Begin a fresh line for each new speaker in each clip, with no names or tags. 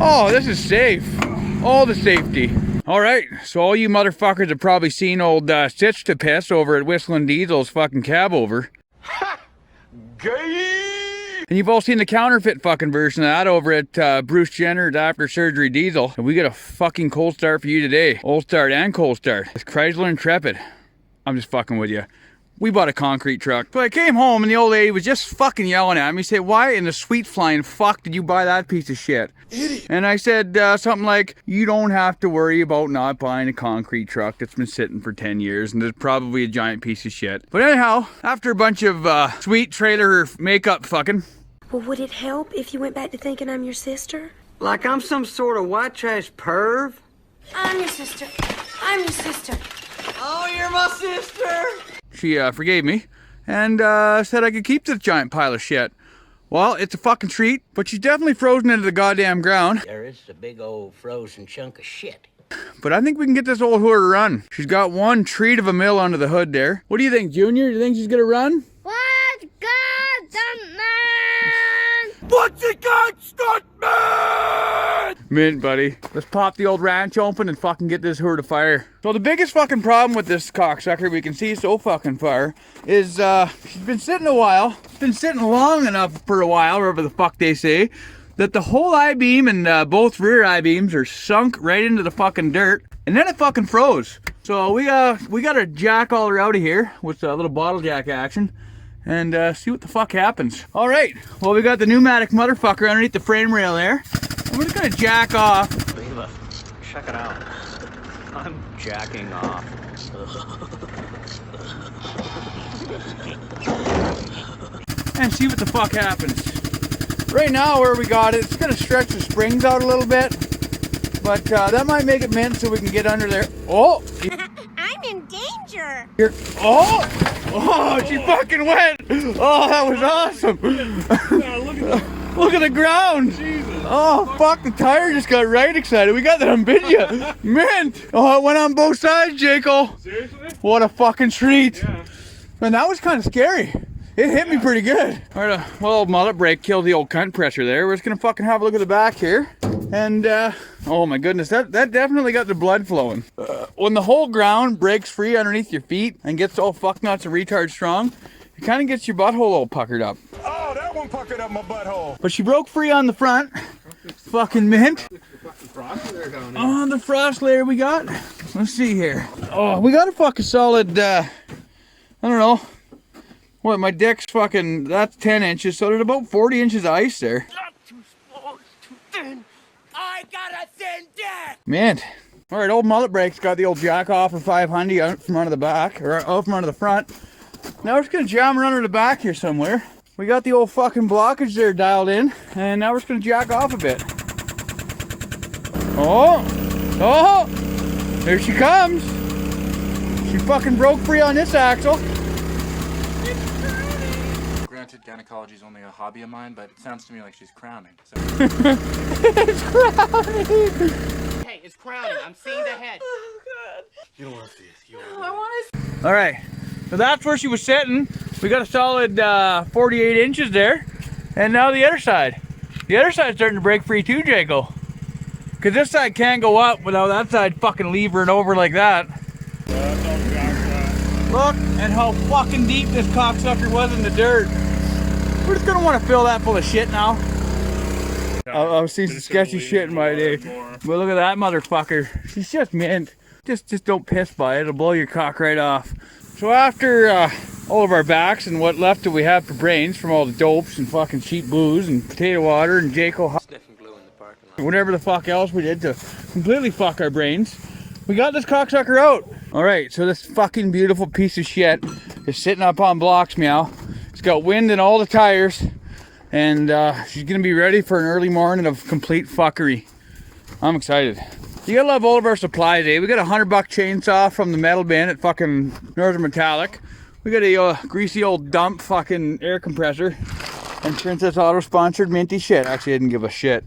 Oh, this is safe. All the safety. Alright, so all you motherfuckers have probably seen old Stitch to Piss over at Whistling Diesel's fucking cab over.
Ha! Gay!
And you've all seen the counterfeit fucking version of that over at Bruce Jenner's After Surgery Diesel. And we got a fucking cold start for you today. Old start and cold start. It's Chrysler Intrepid. I'm just fucking with you. We bought a concrete truck. So I came home and the old lady was just fucking yelling at me. Say, why in the sweet flying fuck did you buy that piece of shit? Idiot. And I said something like, you don't have to worry about not buying a concrete truck that's been sitting for 10 years and it's probably a giant piece of shit. But anyhow, after a bunch of sweet trailer makeup fucking.
Well, would it help if you went back to thinking I'm your sister?
Like I'm some sort of white trash perv?
I'm your sister. I'm your sister.
Oh, you're my sister!
She forgave me and said I could keep this giant pile of shit. Well, it's a fucking treat, but she's definitely frozen into the goddamn ground.
There is a big old frozen chunk of shit.
But I think we can get this old whore to run. She's got one treat of a mill under the hood there. What do you think, Junior? Do you think she's gonna run?
What God the man?
What's it got, stuntman?
Mint, buddy. Let's pop the old ranch open and fucking get this whore to fire. So the biggest fucking problem with this cocksucker we can see so fucking far is she's been sitting a while. Been sitting long enough for a while, wherever the fuck they say, that the whole I-beam and both rear I-beams are sunk right into the fucking dirt. And then it fucking froze. So we got to jack all her out of here with a little bottle jack action and see what the fuck happens. All right, well, we got the pneumatic motherfucker underneath the frame rail there. And we're just gonna jack off.
Leela, check it out. I'm jacking off.
And see what the fuck happens. Right now where we got it, it's gonna stretch the springs out a little bit. But that might make it mint so we can get under there. Oh!
I'm in danger.
Here. Oh! Oh, she fucking went! Oh, that was awesome! Look at the ground! Jesus. Oh, fuck, the tire just got right excited. We got that on video. Mint! Oh, it went on both sides, Jaco.
Seriously?
What a fucking treat.
Yeah.
Man, that was kind of scary. It hit me pretty good. All right, well, mullet brake killed the old cunt pressure there. We're just gonna fucking have a look at the back here. And, oh my goodness, that definitely got the blood flowing. When the whole ground breaks free underneath your feet and gets all fuck nuts and retard strong, it kind of gets your butthole all puckered up.
Oh, that one puckered up my butthole.
But she broke free on the front. Fucking mint. Oh, the frost layer we got. Let's see here. Oh, we got a fucking solid, I don't know. What, my dick's fucking, that's 10 inches, so there's about 40 inches of ice there.
Not too small, too thin. I got a thin dick.
Mint. All right, old mullet brake's got the old jack off of 500 out from under the back, or out from under the front. Now we're just gonna jam her under the back here somewhere. We got the old fucking blockage there dialed in, and now we're just gonna jack off a bit. Oh! Oh! There she comes! She fucking broke free on this axle.
Granted, gynecology is only a hobby of mine, but it sounds to me like she's crowning. So.
It's crowning!
Hey, it's crowning. I'm seeing the head.
Oh, God. You don't want to see it. You
I want to.
All right, so that's where she was sitting. We got a solid 48 inches there. And now the other side. The other side's starting to break free too, Jaco. Because this side can't go up without that side fucking levering over like that. Look at how fucking deep this cocksucker was in the dirt. We're just gonna want to fill that full of shit now. I've seen some sketchy shit in my day. But look at that motherfucker. She's just mint. Just don't piss by it. It'll blow your cock right off. So after all of our backs and what left do we have for brains from all the dopes and fucking cheap booze and potato water and Jaco
Sniffing glue in the parking lot.
and whatever the fuck else we did to completely fuck our brains, we got this cocksucker out. All right, so this fucking beautiful piece of shit is sitting up on blocks, meow. It's got wind in all the tires, and she's gonna be ready for an early morning of complete fuckery. I'm excited. You gotta love all of our supplies, eh? We got a $100 chainsaw from the metal bin at fucking Northern Metallic. We got a greasy old dump fucking air compressor. And Princess Auto sponsored minty shit. Actually, I didn't give a shit.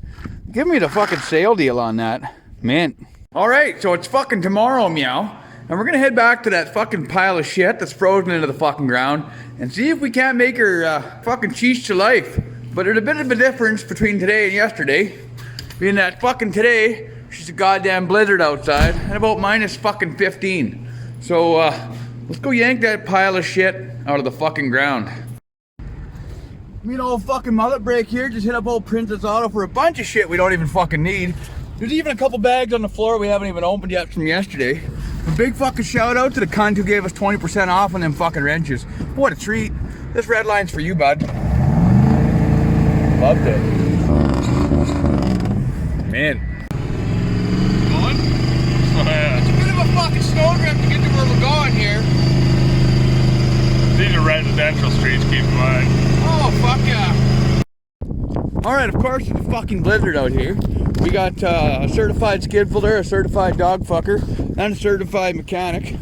Give me the fucking sale deal on that. Mint. Alright, so it's fucking tomorrow, meow. And we're gonna head back to that fucking pile of shit that's frozen into the fucking ground and see if we can't make her fucking cheese to life. But there's a bit of a difference between today and yesterday. Being that fucking today, she's a goddamn blizzard outside, and about minus fucking 15. So, let's go yank that pile of shit out of the fucking ground. Me and old fucking mullet break here, just hit up old Princess Auto for a bunch of shit we don't even fucking need. There's even a couple bags on the floor we haven't even opened yet from yesterday. A big fucking shout out to the cunt who gave us 20% off on them fucking wrenches. What a treat. This red line's for you, bud. Loved it. Man. Going? It's a bit of a fucking snow drift to get to where we're going here.
These are residential streets, keep in mind.
Oh, fuck yeah. Alright, of course, it's a fucking blizzard out here. We got a certified skid folder, a certified dog fucker, and a certified mechanic.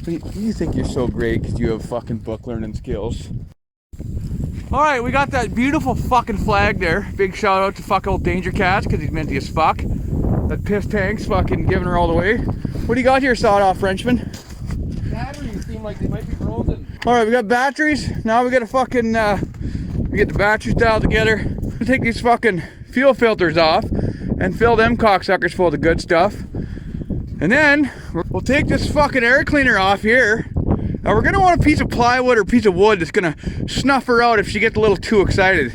You think you're so great because you have fucking book learning skills. Alright, we got that beautiful fucking flag there. Big shout out to fuck old Danger Cats because he's minty as fuck. That piss tank's fucking giving her all the way. What do you got here, sawed off Frenchman?
Batteries seem like they might be frozen.
Alright, we got batteries. Now we gotta fucking, we get the batteries dialed together. We'll take these fucking fuel filters off and fill them cocksuckers full of the good stuff. And then we'll take this fucking air cleaner off here. Now we're gonna want a piece of plywood or a piece of wood that's gonna snuff her out if she gets a little too excited.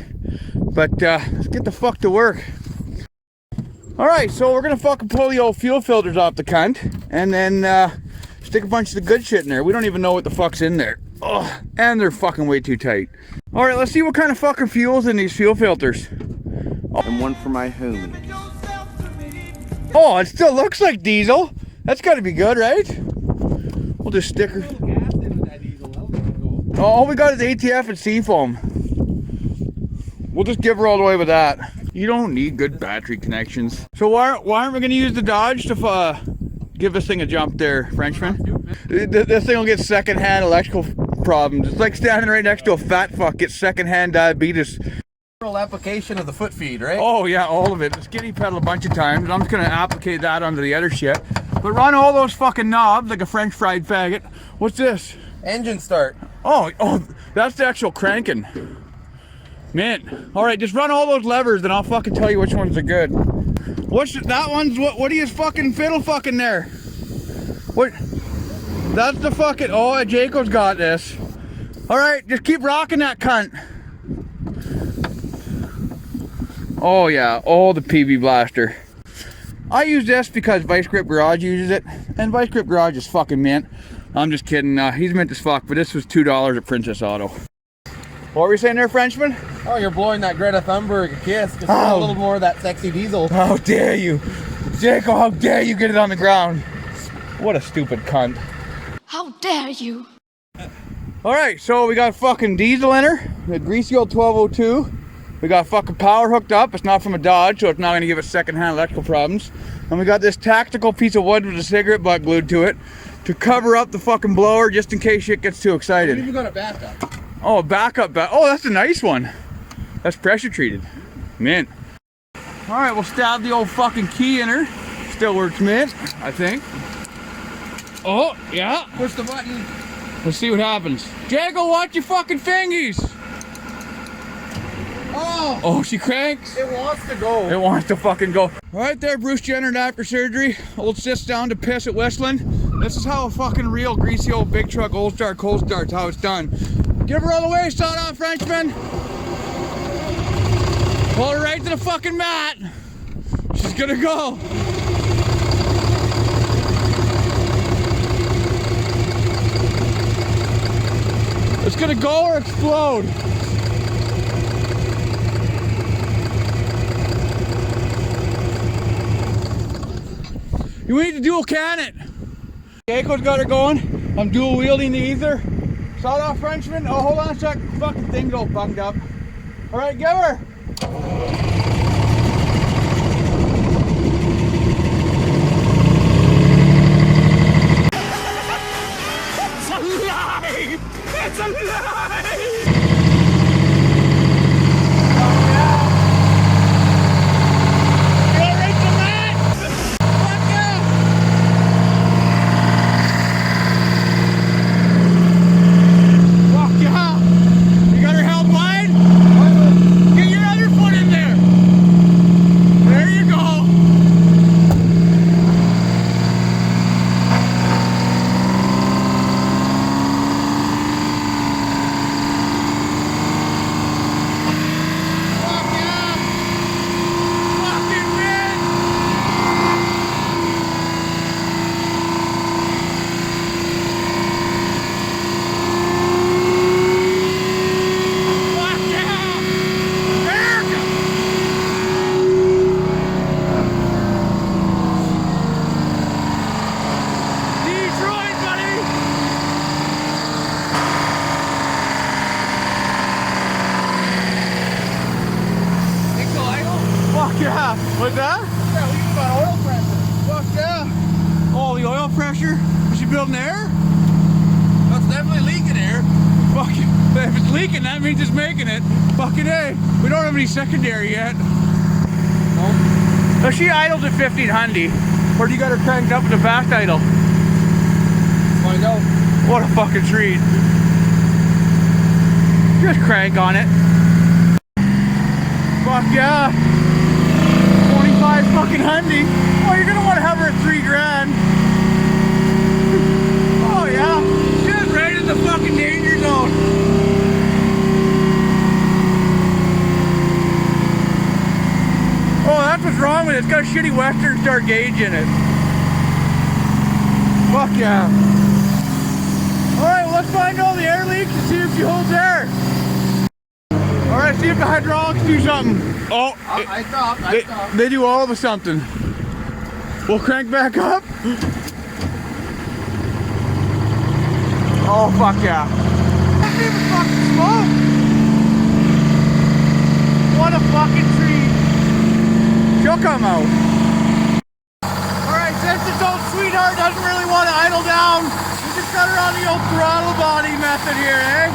But let's get the fuck to work. Alright, so we're gonna fucking pull the old fuel filters off the cunt and then stick a bunch of the good shit in there. We don't even know what the fuck's in there. Oh, and they're fucking way too tight. Alright, let's see what kind of fucking fuel's in these fuel filters.
And one for my homie.
Oh, it still looks like diesel. That's gotta be good, right? We'll just stick her. Oh, all we got is ATF and Seafoam. We'll just give her all the way with that. You don't need good battery connections. So why aren't we gonna use the Dodge to give this thing a jump there, Frenchman? This thing will get secondhand electrical problems. It's like standing right next to a fat fuck, gets secondhand diabetes.
Application of the foot feed, right?
Oh yeah, all of it. The skinny pedal a bunch of times. I'm just gonna applicate that onto the other shit. But run all those fucking knobs like a French fried faggot. What's this?
Engine start.
Oh, that's the actual cranking. Man, all right, just run all those levers, then I'll fucking tell you which ones are good. That one's what are you fucking fiddle fucking there? What? That's the fucking. Oh, Jaco's got this. All right, just keep rocking that cunt. Oh yeah, the PB blaster. I use this because Vice Grip Garage uses it, and Vice Grip Garage is fucking mint. I'm just kidding, he's mint as fuck, but this was $2 at Princess Auto. What were you saying there, Frenchman?
Oh, you're blowing that Greta Thunberg a kiss. Just a little more of that sexy diesel.
How dare you? Jacob, how dare you get it on the ground? What a stupid cunt.
How dare you?
Alright, so we got fucking diesel in her, the greasy old 1202. We got fucking power hooked up. It's not from a Dodge, so it's not gonna give us secondhand electrical problems. And we got this tactical piece of wood with a cigarette butt glued to it to cover up the fucking blower just in case shit gets too excited.
We even got a backup.
Oh, backup. Oh, that's a nice one. That's pressure treated. Mint. Alright, we'll stab the old fucking key in her. Still works mint, I think. Oh, yeah.
Push the button.
Let's see what happens. Jago, watch your fucking fingies. Oh, she cranks.
It wants to go.
It wants to fucking go. Right there, Bruce Jenner after surgery. Old sits down to piss at Westland. This is how a fucking real greasy old big truck old start cold starts, how it's done. Give her all the way, sawed off Frenchman. Pull her right to the fucking mat. She's gonna go. It's gonna go or explode. You need to dual can it. Keiko's got her going. I'm dual wielding the ether. Sawed off Frenchman. Oh, hold on a sec. Fucking thing's all bunged up. All right, give her.
It's alive! It's alive!
There What's that?
Yeah, we got oil pressure.
Fuck yeah. Oh, the oil pressure? Is she building air?
That's definitely leaking air.
Fucking, if it's leaking, that means it's making it. Fucking A. We don't have any secondary yet. No. So she idles at 1500, or do you got her cranked up with a fast idle?
Find out.
What a fucking treat. Just crank on it. Fuck yeah. 25 fucking hundy. Oh, you're gonna want to have her at $3,000. Oh yeah. Just right in the fucking danger zone. Oh, that's what's wrong with it. It's got a shitty Western Star gauge in it. Fuck yeah. Alright, well, let's find all the air leaks and see if she holds air. Alright, see if the hydraulics do something. Oh,
I stopped.
they do all of a something. We'll crank back up. Oh, fuck yeah. That's even fucking smoke. What a fucking treat. She'll come out. Alright, since this old sweetheart doesn't really want to idle down, we just got her on the old throttle body method here, eh?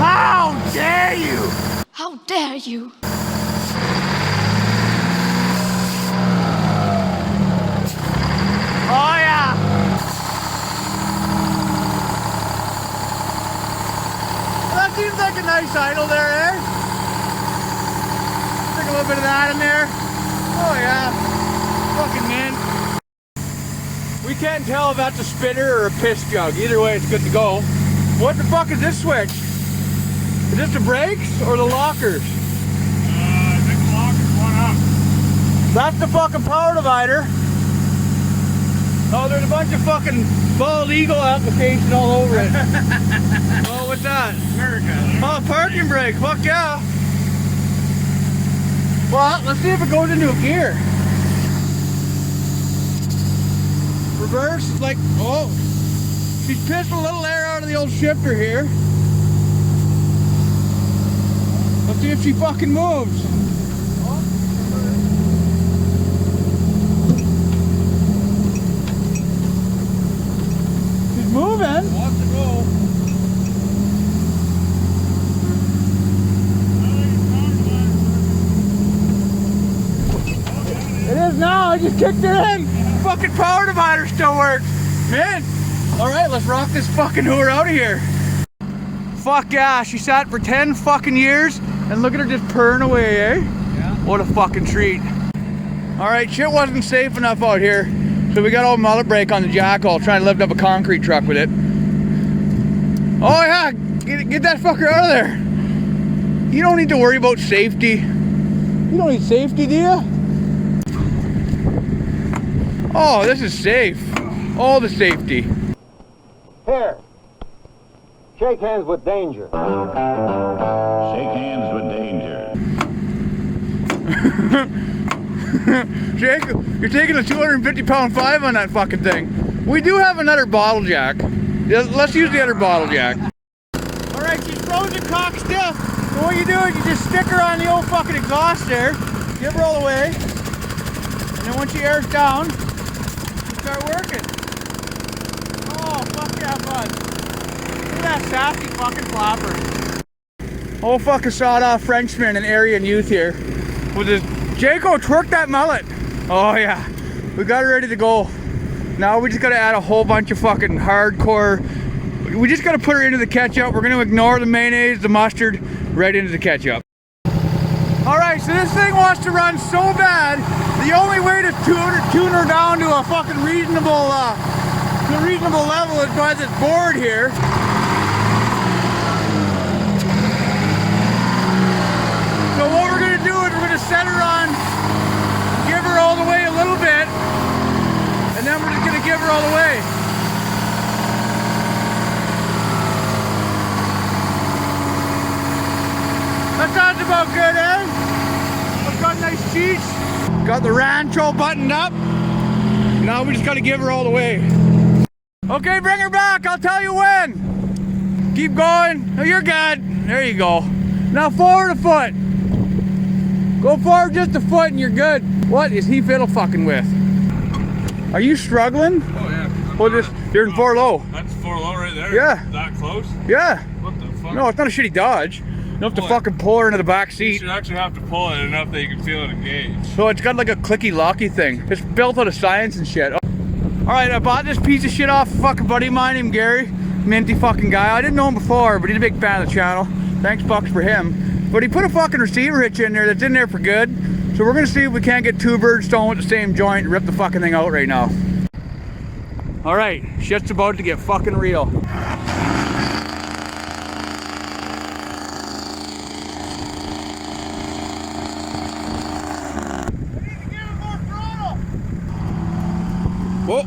How dare you!
How dare you?
Oh yeah! That seems like a nice idle there, eh? Stick a little bit of that in there. Oh yeah. Fucking mint. We can't tell if that's a spitter or a piss jug. Either way, it's good to go. What the fuck is this switch? Is this the brakes or the lockers?
I think the locker's one up.
That's the fucking power divider. Oh, there's a bunch of fucking bald eagle application all over it. Oh, what's that?
America.
Oh, parking brake. Fuck yeah. Well, let's see if it goes into a gear. Reverse is like, oh. She's pissed a little air out of the old shifter here. Let's see if she fucking moves. She's moving.
Wants to go.
It is now. I just kicked her in. Fucking power divider still works. Man. Alright, let's rock this fucking whore out of here. Fuck yeah. She sat for 10 fucking years. And look at her just purring away, eh?
Yeah.
What a fucking treat. Alright, shit wasn't safe enough out here. So we got old mullet brake on the jackal trying to lift up a concrete truck with it. Oh yeah, get that fucker out of there. You don't need to worry about safety. You don't need safety, do you? Oh, this is safe. All the safety.
Here. Shake hands with danger. Shake hands with danger.
Jake, you're taking a 250-pound 5 on that fucking thing. We do have another bottle jack. Yeah, let's use the other bottle jack. Alright, she's frozen cock stiff. So what you do is you just stick her on the old fucking exhaust there, give her all the way, and then once she airs down, you start working. Oh, fuck yeah, bud. Look at that sassy fucking flapper. Oh, fucking sawed-off Frenchman and Aryan youth here with his Jaco, twerk that mullet. Oh yeah, we got it ready to go. Now we just gotta add a whole bunch of fucking hardcore. We just gotta put her into the ketchup. We're gonna ignore the mayonnaise, the mustard, right into the ketchup. Alright, so this thing wants to run so bad, the only way to tune her down to a fucking reasonable level is by this board here. So what we're gonna do is we're gonna set her on, give her all the way a little bit, and then we're just gonna give her all the way. That sounds about good, eh? We've got nice cheeks. Got the rancho buttoned up. Now we just gotta give her all the way. Okay, bring her back, I'll tell you when. Keep going. Oh, you're good. There you go. Now forward a foot. Go forward just a foot and you're good. What is he fiddle fucking with? Are you struggling?
Oh, yeah.
Oh, this, you're in 4 low.
That's 4 low right there?
Yeah.
That close?
Yeah.
What the fuck?
No, it's not a shitty Dodge. You don't have to fucking pull her into the back
You
seat.
should actually have to pull it enough that you can feel it engage.
So it's got like a clicky locky thing. It's built out of science and shit. Alright, I bought this piece of shit off a fucking buddy of mine named Gary. Minty fucking guy. I didn't know him before, but he's a big fan of the channel. Thanks bucks for him. But he put a fucking receiver hitch in there that's in there for good. So we're gonna see if we can't get 2 birds stoned with the same joint and rip the fucking thing out right now. Alright, shit's about to get fucking real. Whoa.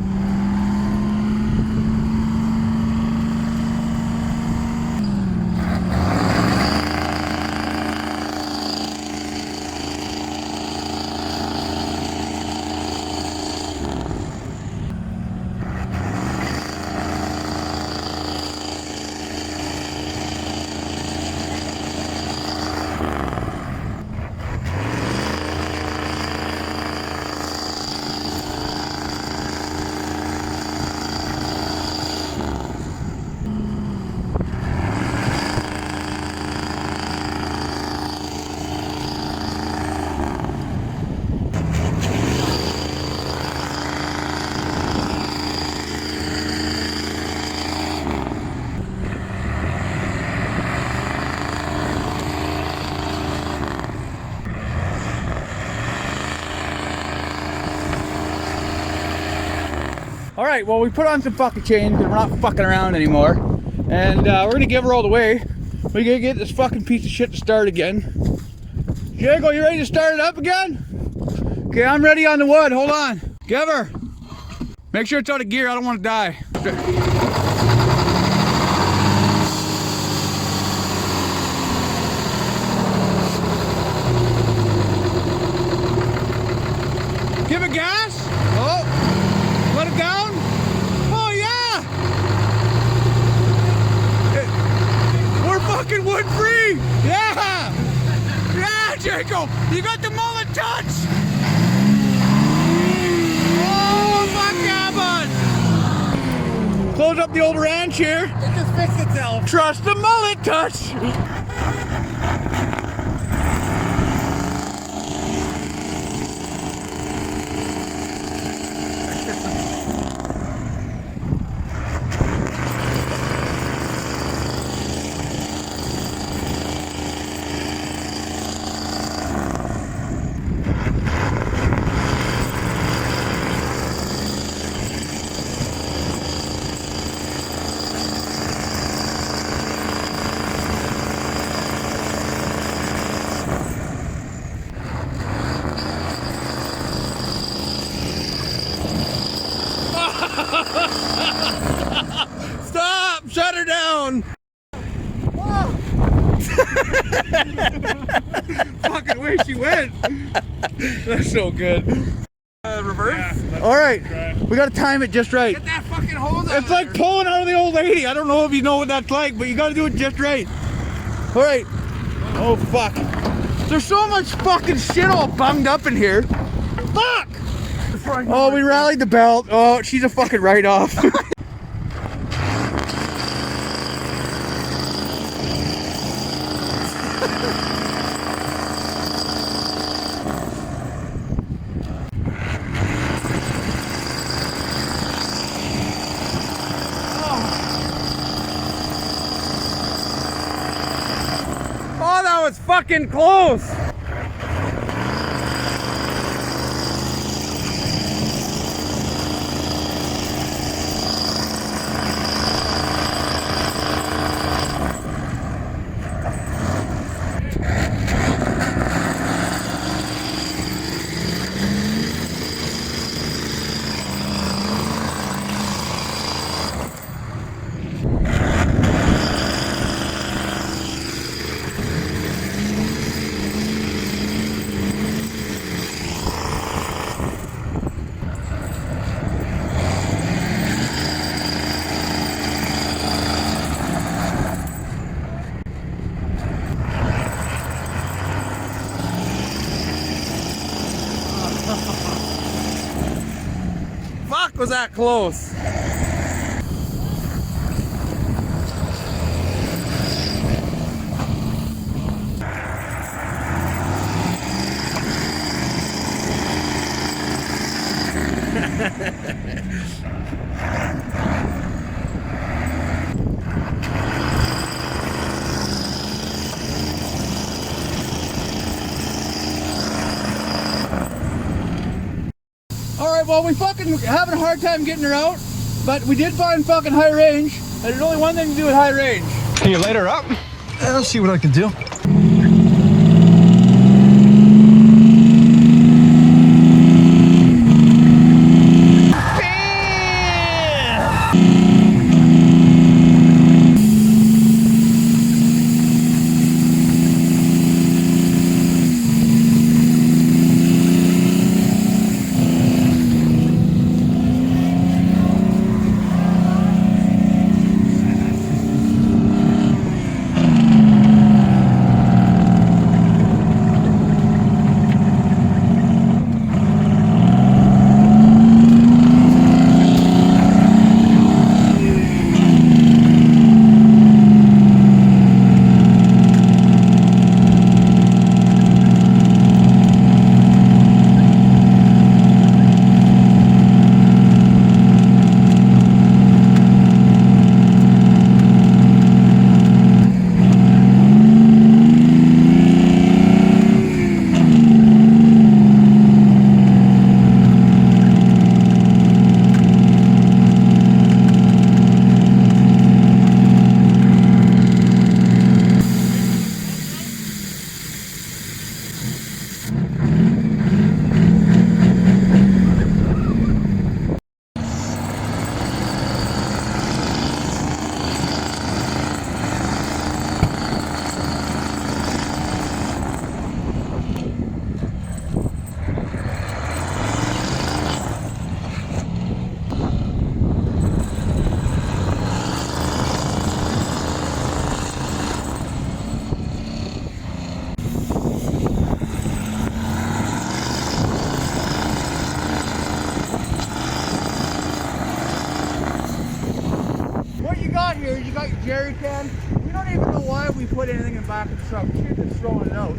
Alright, well we put on some fucking chains because we're not fucking around anymore. And we're gonna give her all the way. We're gonna get this fucking piece of shit to start again. Jago, you ready to start it up again? Okay, I'm ready on the wood, hold on. Give her. Make sure it's out of gear, I don't want to die. Give it gas. Oh, let it down. Oh yeah. We're fucking wood free. Yeah. Yeah, Jacob. You got the mullet touch. Oh, fuck yeah, bud. Close up the old ranch here.
It just fixed itself.
Trust the mullet touch. Stop! Shut her down! Fucking way she went! That's so good. Reverse? Yeah, alright, we gotta time it just right.
Get that fucking hose out.
It's like pulling out of the old lady. I don't know if you know what that's like, but you gotta do it just right. Alright. Oh fuck. There's so much fucking shit all bunged up in here. Fuck! Oh, we rallied the belt. Oh, she's a fucking write-off. Oh, that was fucking close. was that close. Alright, well, we fucking having a hard time getting her out, but we did find fucking high range, and there's only one thing to do with high range.
Can you light her up? I'll see what I can do. Here, you got your jerry can. We don't even know why we put anything in the back of the truck. We're just throwing it out.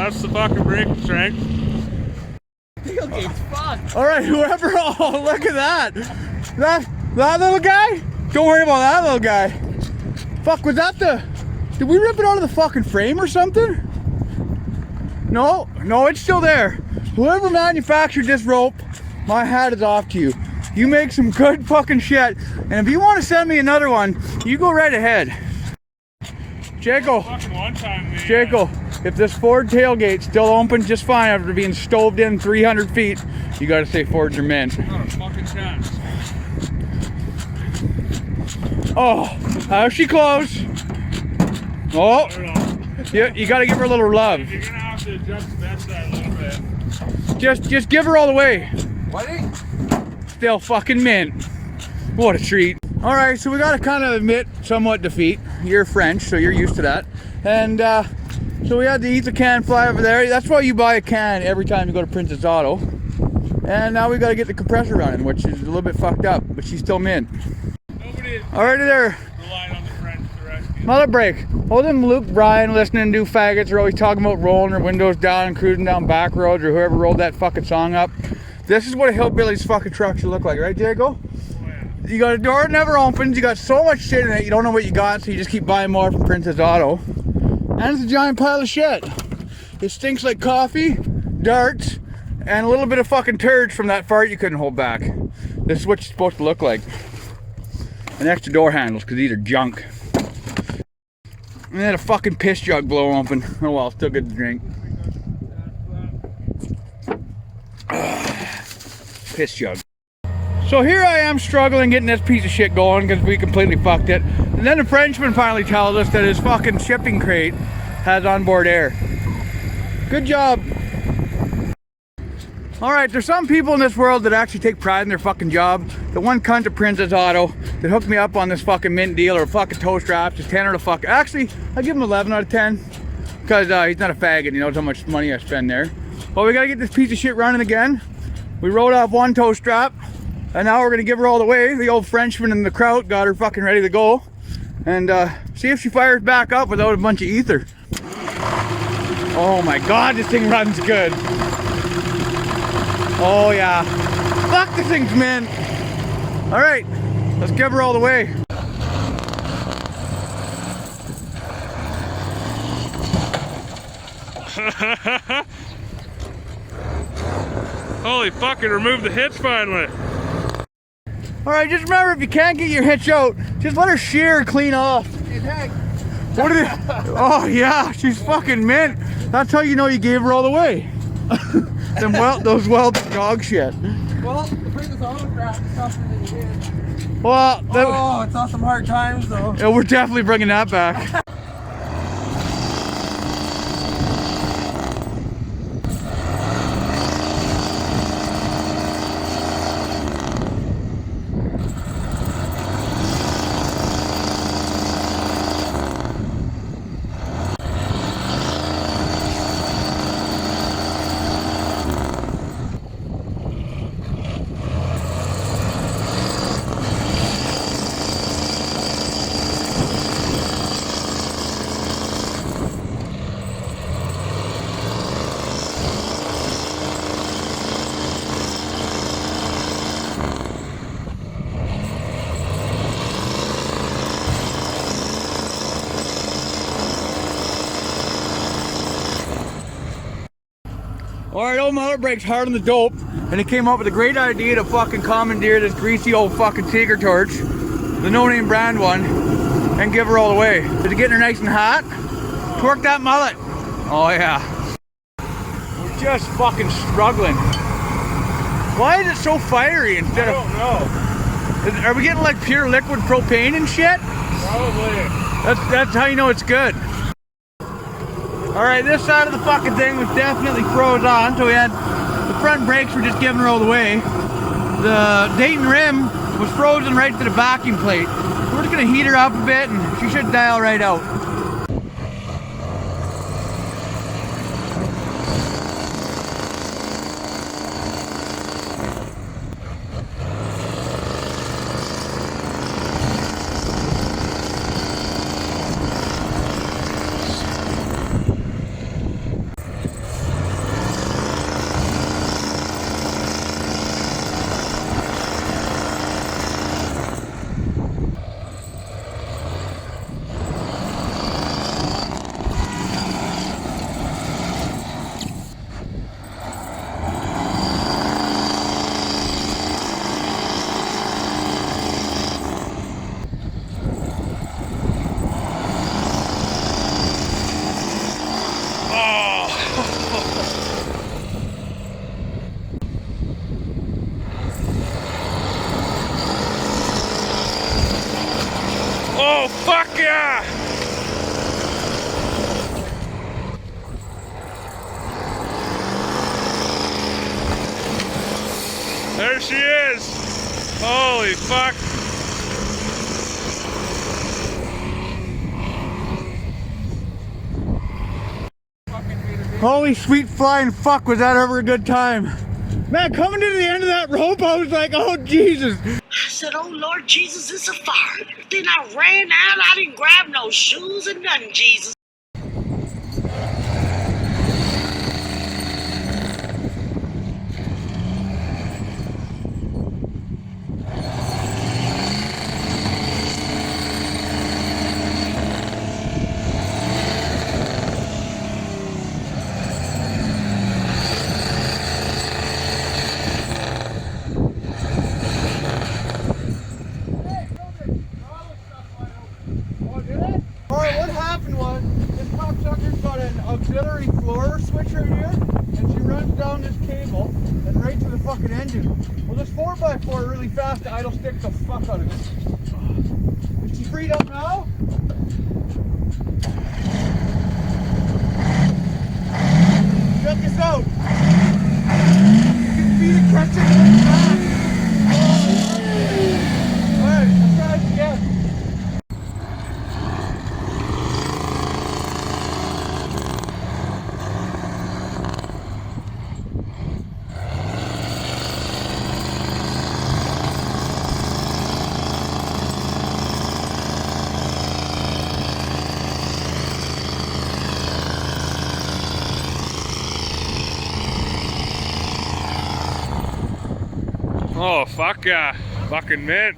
That's the fucking braking strength.
Tailgate's fun.
All right, whoever. Oh, look at that. That little guy? Don't worry about that little guy. Fuck, was that the... Did we rip it out of the fucking frame or something? No, it's still there. Whoever manufactured this rope, my hat is off to you. You make some good fucking shit. And if you want to send me another one, you go right ahead. Jaco, if this Ford tailgate's still open just fine after being stoved in 300 feet, you gotta say Fords are mint.
Not a fucking chance.
Oh, how's she close? Oh, yeah, you gotta give her a little love.
You're gonna have to adjust the bed side a little bit.
Just give her all the way.
What?
Still fucking mint. What a treat. All right, so we gotta kind of admit somewhat defeat. You're French, so you're used to that. And so we had to eat the can fly over there. That's why you buy a can every time you go to Princess Auto. And now we gotta get the compressor running, which is a little bit fucked up, but she's still mint.
Nobody
Alrighty there.
relied on the French to rescue.
Mother break. Hold them Luke Bryan listening to faggots are always talking about rolling their windows down and cruising down back roads, or whoever rolled that fucking song up. This is what a hillbilly's fucking truck should look like, right, Jago? You got a door that never opens, you got so much shit in it, you don't know what you got, so you just keep buying more from Princess Auto. And it's a giant pile of shit. It stinks like coffee, darts, and a little bit of fucking turds from that fart you couldn't hold back. This is what you're supposed to look like. And extra door handles, because these are junk. And then a fucking piss jug blow open. Oh well, still good to drink. Piss jug. So here I am struggling getting this piece of shit going because we completely fucked it. And then the Frenchman finally tells us that his fucking shipping crate has onboard air. Good job. Alright, there's some people in this world that actually take pride in their fucking job. The one cunt at Princess Auto that hooked me up on this fucking mint deal or fucking toe straps is 10 out of fuck. Actually, I give him 11 out of 10 because he's not a faggot. He knows how much money I spend there. But we gotta get this piece of shit running again. We rode off one toe strap. And now we're gonna give her all the way. The old Frenchman in the crowd got her fucking ready to go. And see if she fires back up without a bunch of ether. Oh my God, this thing runs good. Oh yeah. Fuck, this thing's mint. All right, let's give her all the way.
Holy fuck, it removed the hitch finally.
Alright, just remember, if you can't get your hitch out, just let her shear clean off.
Hey, Hank.
What are they? Oh yeah, she's fucking mint. That's how you know you gave her all the way. Those welded dog shit.
Well, the Princess Auto crap is tougher than you did.
Well,
Oh, it's not some hard times though.
yeah, we're definitely bringing that back. Alright, old motor brake's hard on the dope, and he came up with a great idea to fucking commandeer this greasy old fucking Seeker torch, the no-name brand one, and give her all the way. Is it getting her nice and hot? Torque that mullet. Oh yeah. We're just fucking struggling. Why is it so fiery instead of...
I don't know.
Are we getting like pure liquid propane and shit?
Probably.
That's how you know it's good. Alright, this side of the fucking thing was definitely froze on, so we had the front brakes were just giving her all the way. The Dayton rim was frozen right to the backing plate. We're just gonna heat her up a bit and she should dial right out.
yeah! There she is! Holy fuck!
Holy sweet flying fuck, was that ever a good time. Man, coming to the end of that rope, I was like, oh Jesus.
I said, oh Lord Jesus, it's a fire. Then I ran out. I didn't grab no shoes or nothing, Jesus.
Alright, what happened was, this cocksucker's got an auxiliary floor switch right here, and she runs down this cable and right to the fucking engine. Well, this 4x4 really fast idle stick the fuck out of it. Is she freed up now? Check this out. You can feed it, catch it, and back. Alright, let's try it again.
Oh, fuck yeah. Fucking mint.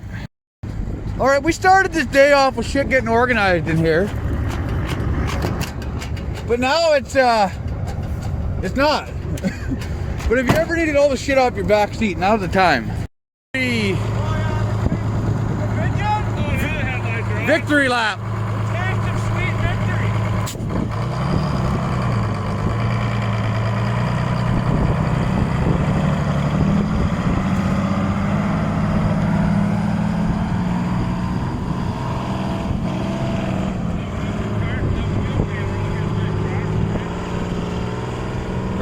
Alright, we started this day off with shit getting organized in here. But now it's not. But if you ever needed all the shit off your back seat, now's the time. Victory lap.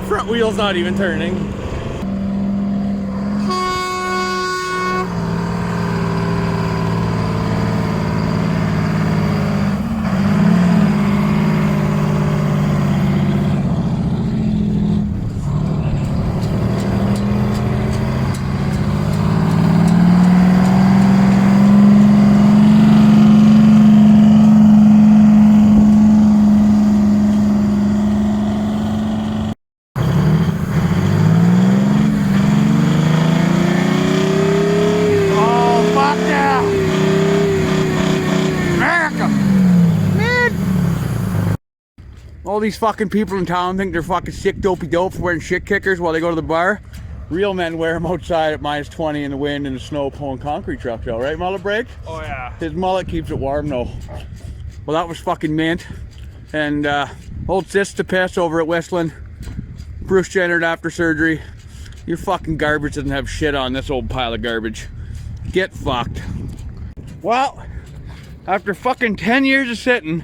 Front wheel's not even turning.
All these fucking people in town think they're fucking sick dopey dope for wearing shit kickers while they go to the bar. Real men wear them outside at -20 in the wind and the snow pulling concrete trucks out, right, mullet break?
Oh yeah.
His mullet keeps it warm though. Well, that was fucking mint. And old sis to piss over at Westland. Bruce Jenner after surgery. Your fucking garbage doesn't have shit on this old pile of garbage. Get fucked. Well, after fucking 10 years of sitting,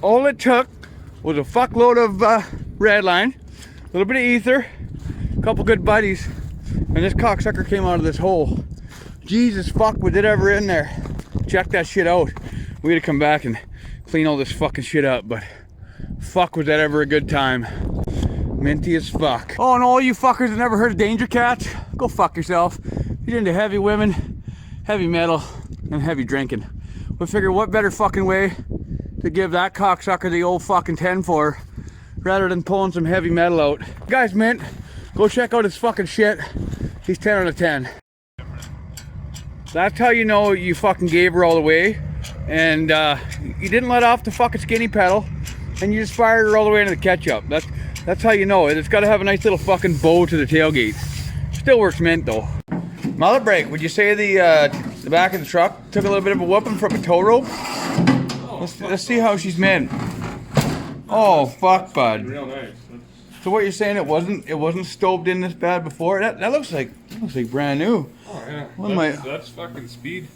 all it took was a fuckload of red line, a little bit of ether, a couple good buddies, and this cocksucker came out of this hole. Jesus fuck, was it ever in there? Check that shit out. We gotta come back and clean all this fucking shit up, but fuck, was that ever a good time. Minty as fuck. Oh, and all you fuckers that never heard of Danger Cats, go fuck yourself. You're into heavy women, heavy metal, and heavy drinking. We figure what better fucking way to give that cocksucker the old fucking 10 for rather than pulling some heavy metal out. Guys, Mint, go check out his fucking shit. He's 10 out of 10. That's how you know you fucking gave her all the way and you didn't let off the fucking skinny pedal and you just fired her all the way into the ketchup. That's how you know it. It's got to have a nice little fucking bow to the tailgate. Still works Mint though. Mullet brake, would you say the back of the truck took a little bit of a whooping from a tow rope? Let's see how she's mint. Oh fuck, bud.
Real nice.
So what you're saying, it wasn't stoved in this bad before? That looks like brand new.
Oh yeah.
One
That's fucking speed.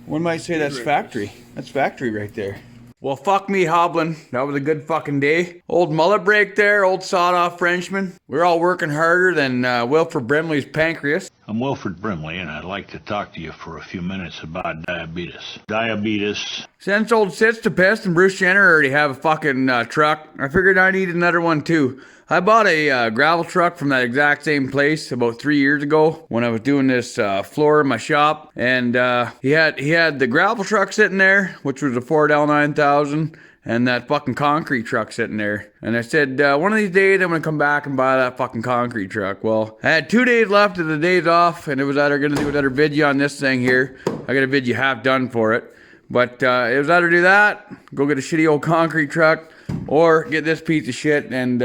One might say that's factory. That's factory right there. Well, fuck me hobbling. That was a good fucking day. Old mullet break there, old sawed-off Frenchman. We're all working harder than Wilford Brimley's pancreas.
I'm Wilford Brimley, and I'd like to talk to you for a few minutes about diabetes. Diabetes.
Since old Sits to Pest and Bruce Jenner already have a fucking truck, I figured I need another one too. I bought a gravel truck from that exact same place about 3 years ago when I was doing this floor in my shop, and he had the gravel truck sitting there, which was a Ford L9000, and that fucking concrete truck sitting there. And I said, one of these days I'm gonna come back and buy that fucking concrete truck. Well, I had 2 days left of the days off, and it was either gonna do another video on this thing here. I got a video half done for it. But it was either do that, go get a shitty old concrete truck, or get this piece of shit and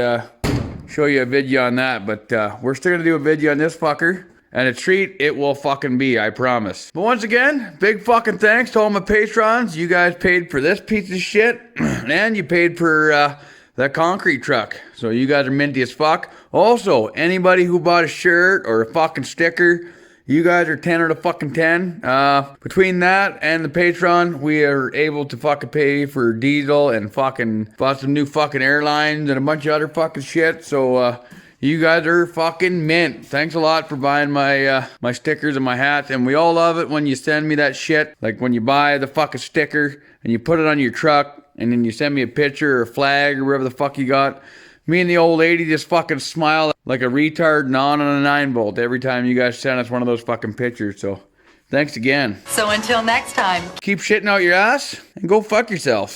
show you a video on that. But we're still gonna do a video on this fucker. And a treat it will fucking be, I promise. But once again, big fucking thanks to all my patrons. You guys paid for this piece of shit, and you paid for that concrete truck. So you guys are minty as fuck. Also, anybody who bought a shirt or a fucking sticker, you guys are 10 out of fucking 10. Between that and the Patreon, we are able to fucking pay for diesel and fucking bought some new fucking airlines and a bunch of other fucking shit. So, you guys are fucking mint. Thanks a lot for buying my my stickers and my hats. And we all love it when you send me that shit. Like when you buy the fucking sticker and you put it on your truck and then you send me a picture or a flag or whatever the fuck you got. Me and the old lady just fucking smile like a retard non on a 9-volt every time you guys send us one of those fucking pictures. So thanks again.
So until next time.
Keep shitting out your ass and go fuck yourself.